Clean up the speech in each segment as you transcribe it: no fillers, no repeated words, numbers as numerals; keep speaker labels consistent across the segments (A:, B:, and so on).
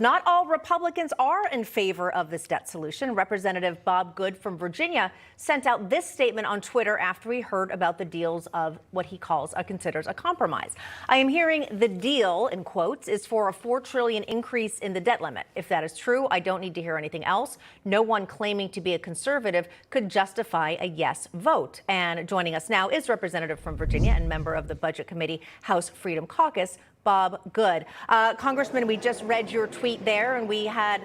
A: Not all Republicans are in favor of this debt solution. Representative Bob Good from Virginia sent out this statement on Twitter after he heard about the deals of what he considers a compromise. I am hearing the deal, in quotes, is for a $4 trillion increase in the debt limit. If that is true, I don't need to hear anything else. No one claiming to be a conservative could justify a yes vote. And joining us now is Representative from Virginia and member of the Budget Committee, House Freedom Caucus, Bob Good. Congressman, we just read your tweet there, and we had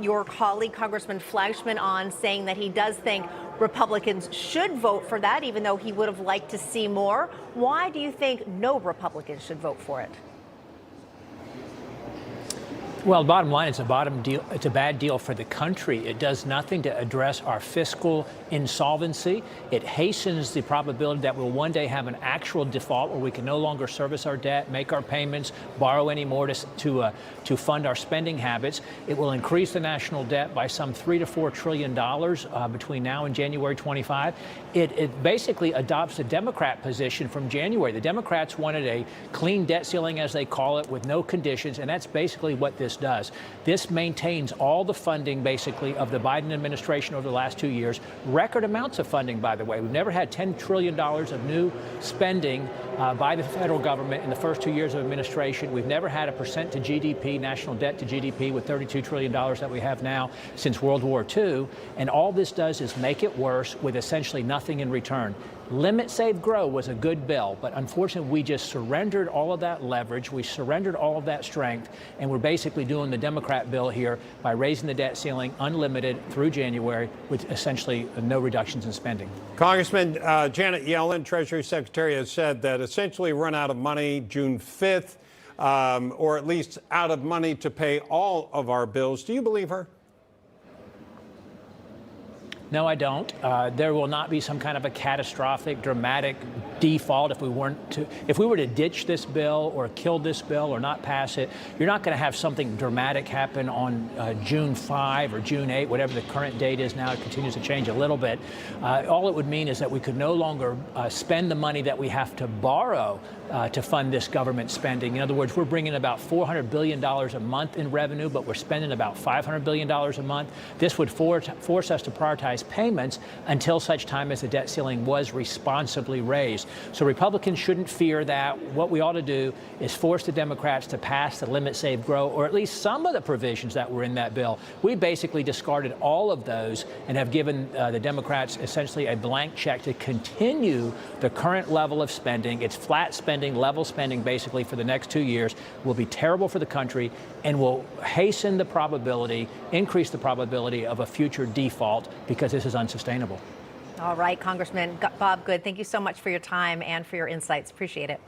A: your colleague, Congressman Flagshman, on saying that he does think Republicans should vote for that, even though he would have liked to see more. Why do you think no Republicans should vote for it?
B: Well, bottom line, it's a bad deal for the country. It does nothing to address our fiscal insolvency. It hastens the probability that we'll one day have an actual default where we can no longer service our debt, make our payments, borrow any more to fund our spending habits. It will increase the national debt by some $3 to $4 trillion between now and January 25. It basically adopts the Democrat position from January. The Democrats wanted a clean debt ceiling, as they call it, with no conditions, and that's basically what this does. This maintains all the funding, basically, of the Biden administration over the last 2 years. Record amounts of funding, by the way. We've never had $10 trillion of new spending by the federal government in the first 2 years of administration. We've never had a percent to GDP, national debt to GDP, with $32 trillion that we have now since World War II. And all this does is make it worse with essentially nothing in return. Limit, Save, Grow was a good bill, but unfortunately we just surrendered all of that leverage, we surrendered all of that strength, and we're basically doing the Democrat bill here by raising the debt ceiling unlimited through January with essentially no reductions in spending.
C: Congressman, Janet Yellen, Treasury Secretary, has said that essentially run out of money June 5th, or at least out of money to pay all of our bills. Do you believe her?
B: No, I don't. There will not be some kind of a catastrophic, dramatic default if we were to ditch this bill or kill this bill or not pass it. You're not going to have something dramatic happen on June 5 or June 8, whatever the current date is now. It continues to change a little bit. All it would mean is that we could no longer spend the money that we have to borrow to fund this government spending. In other words, we're bringing about $400 billion a month in revenue, but we're spending about $500 billion a month. This would force us to prioritize payments until such time as the debt ceiling was responsibly raised. So Republicans shouldn't fear that. What we ought to do is force the Democrats to pass the Limit, Save, Grow, or at least some of the provisions that were in that bill. We basically discarded all of those and have given the Democrats essentially a blank check to continue the current level of spending. It's flat spending, level spending, basically, for the next 2 years. Will be terrible for the country and will hasten the probability, increase the probability of a future default, because this is unsustainable.
A: All right, Congressman Bob Good, thank you so much for your time and for your insights. Appreciate it.